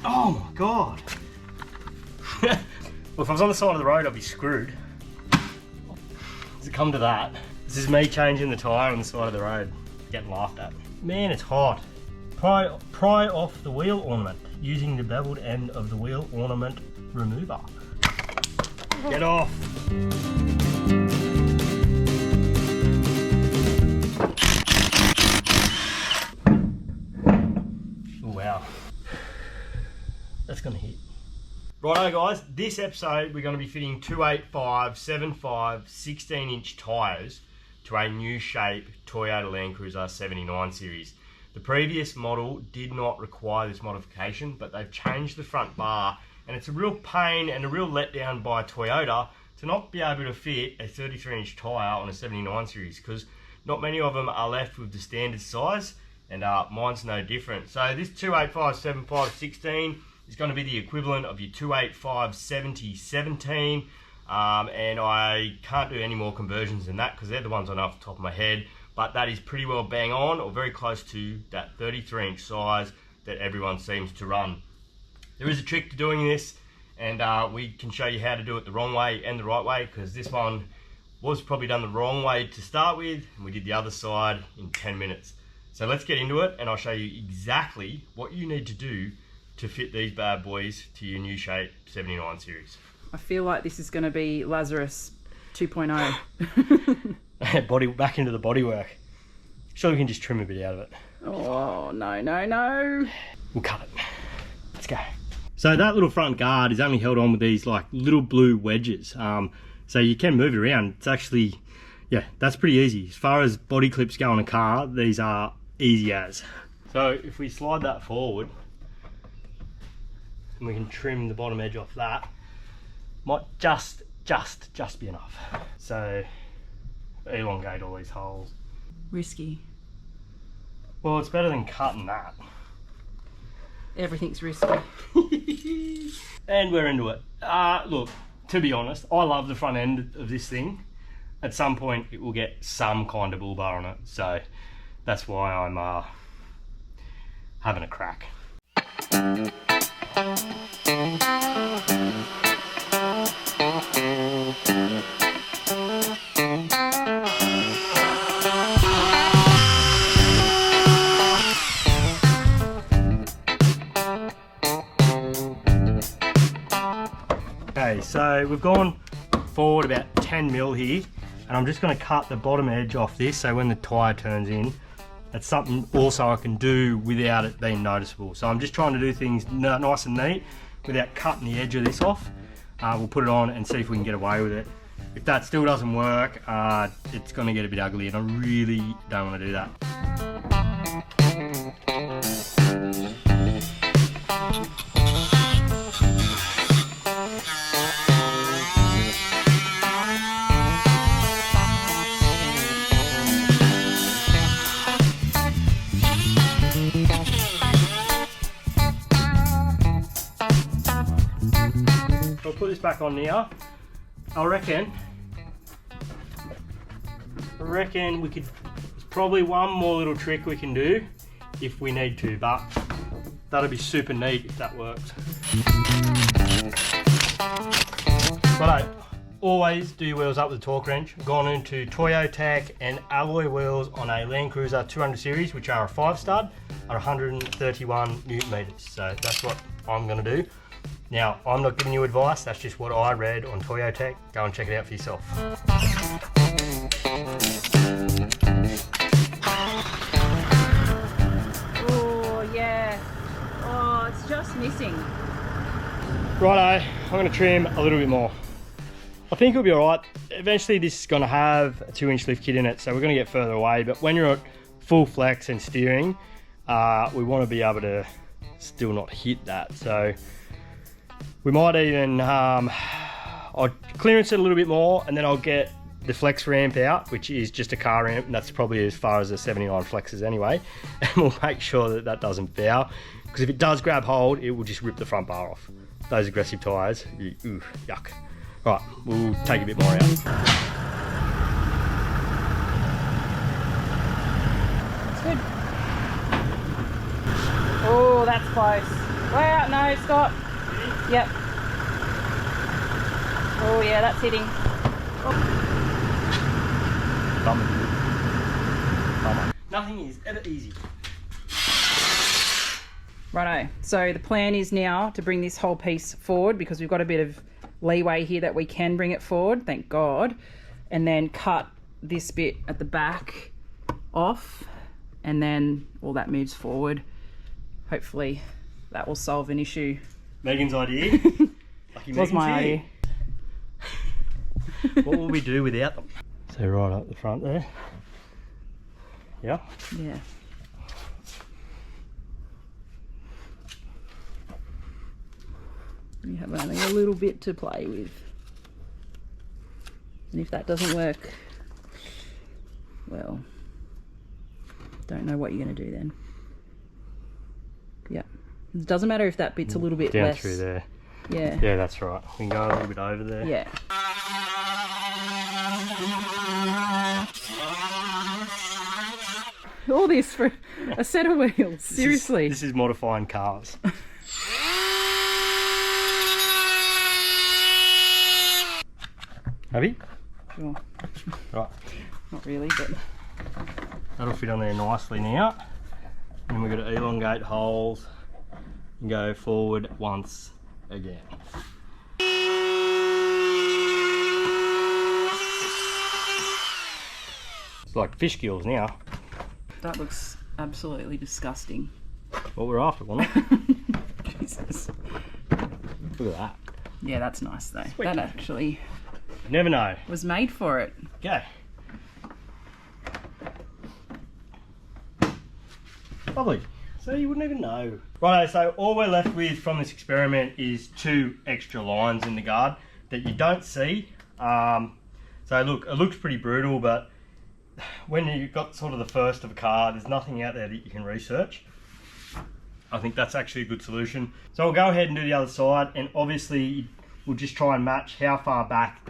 Oh my God. Well, if I was on the side of the road, I'd be screwed. Does it come to that? This is me changing the tyre on the side of the road, getting laughed at. Man, it's hot. Pry off the wheel ornament using the beveled end of the wheel ornament remover. Get off. Oh, wow. That's gonna hit. Righto guys, this episode we're going to be fitting 285, 75, 16-inch tyres to a new shape Toyota Landcruiser 79 series. The previous model did not require this modification, but they've changed the front bar, and it's a real pain and a real letdown by Toyota to not be able to fit a 33-inch tyre on a 79 series, because not many of them are left with the standard size, and mine's no different. So this 285, 75, 16 is going to be the equivalent of your 285, 70, 17, and I can't do any more conversions than that because they're the ones I know off the top of my head, but that is pretty well bang on or very close to that 33-inch size that everyone seems to run. There is a trick to doing this, and we can show you how to do it the wrong way and the right way, because this one was probably done the wrong way to start with, and we did the other side in 10 minutes. So let's get into it, and I'll show you exactly what you need to do to fit these bad boys to your new shape 79 series. I feel like this is going to be Lazarus 2.0. Body back into the bodywork. Sure, we can just trim a bit out of it. Oh, no, no, no. We'll cut it. Let's go. So that little front guard is only held on with these like little blue wedges. So you can move it around. It's actually, yeah, that's pretty easy. As far as body clips go on a car, these are easy as. So if we slide that forward, and we can trim the bottom edge off that, might just be enough. So elongate all these holes. Risky. Well, it's better than cutting that. Everything's risky. And we're into it. Look, to be honest, I love the front end of this thing. At some point it will get some kind of bull bar on it, so that's why I'm having a crack. Okay, so we've gone forward about 10 mil here, and I'm just going to cut the bottom edge off this so when the tyre turns in, that's something also I can do without it being noticeable. So I'm just trying to do things nice and neat without cutting the edge of this off. We'll put it on and see if we can get away with it. If that still doesn't work, it's going to get a bit ugly, and I really don't want to do that. I'll put this back on now. I reckon we could, there's probably one more little trick we can do if we need to, but that'll be super neat if that works. Righto, always do your wheels up with a torque wrench. I've gone into Toyotech and alloy wheels on a Landcruiser 200 series, which are a 5-stud, are 131 Newton meters. So that's what I'm gonna do. Now, I'm not giving you advice, that's just what I read on Toyotech. Go and check it out for yourself. Oh, yeah. Oh, it's just missing. Righto, I'm going to trim a little bit more. I think it'll be alright. Eventually this is going to have a 2-inch lift kit in it, so we're going to get further away, but when you're at full flex and steering, we want to be able to still not hit that. So we might even, I'll clearance it a little bit more, and then I'll get the flex ramp out, which is just a car ramp, and that's probably as far as the 79 flexes anyway, and we'll make sure that that doesn't bow, because if it does grab hold, it will just rip the front bar off. Those aggressive tyres, ooh, yuck. Right, we'll take a bit more out. That's good. Oh, that's close. Wow, no, stop. Yep. Oh yeah, that's hitting. Bummer. Nothing is ever easy. Righto, so the plan is now to bring this whole piece forward because we've got a bit of leeway here that we can bring it forward, thank God, and then cut this bit at the back off, and then all that moves forward. Hopefully that will solve an issue. Megan's idea. Lucky Was my idea. What will we do without them? So right up the front there. Yeah? Yeah. You have only a little bit to play with. And if that doesn't work, well, don't know what you're going to do then. Yeah. It doesn't matter if that bit's a little bit down less. Through there. Yeah. Yeah, that's right. We can go a little bit over there. Yeah. All this for a set of wheels, seriously. This is modifying cars. Have you? Sure. Right. Not really, but That'll fit on there nicely now. And then we've got to elongate holes and go forward once again. It's like fish gills now. that looks absolutely disgusting. What we're after, wasn't it? Jesus. Look at that. Yeah, that's nice though. Sweet. That actually You never know. was made for it. Go. Lovely. So you wouldn't even know. Right, so all we're left with from this experiment is 2 extra lines in the guard that you don't see. So look, it looks pretty brutal, but when you've got sort of the first of a car, there's nothing out there that you can research. I think that's actually a good solution. So we'll go ahead and do the other side, and obviously we'll just try and match how far back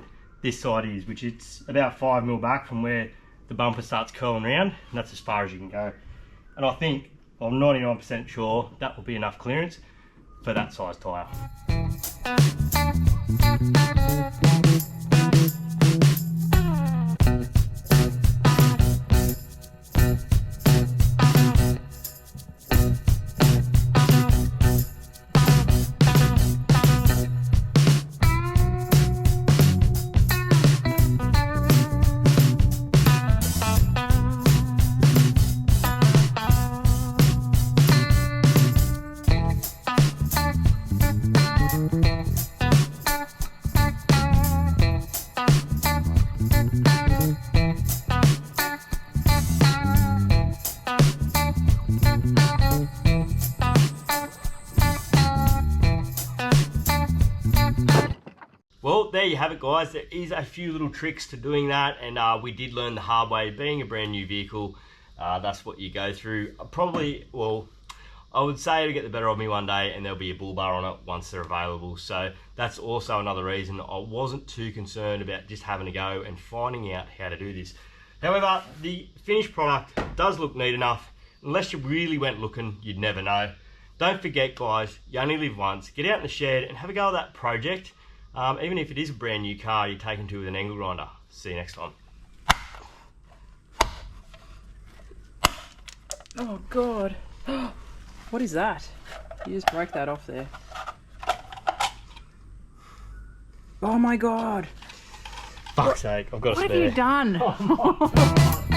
this side is, which it's about 5mm back from where the bumper starts curling around, and that's as far as you can go. And I think, I'm 99% sure, that will be enough clearance for that size tyre. Well, there you have it, guys. There is a few little tricks to doing that, and we did learn the hard way. Being a brand new vehicle, that's what you go through. Well, I would say it'll get the better of me one day, and there'll be a bull bar on it once they're available. So that's also another reason I wasn't too concerned about just having to go and finding out how to do this. However, the finished product does look neat enough. Unless you really went looking, you'd never know. Don't forget, guys, you only live once. Get out in the shed and have a go at that project. Even if it is a brand new car you're taking to with an angle grinder. See you next time. Oh God. What is that? You just broke that off there. Oh my God. Fuck's sake, I've got a What spare. have you done?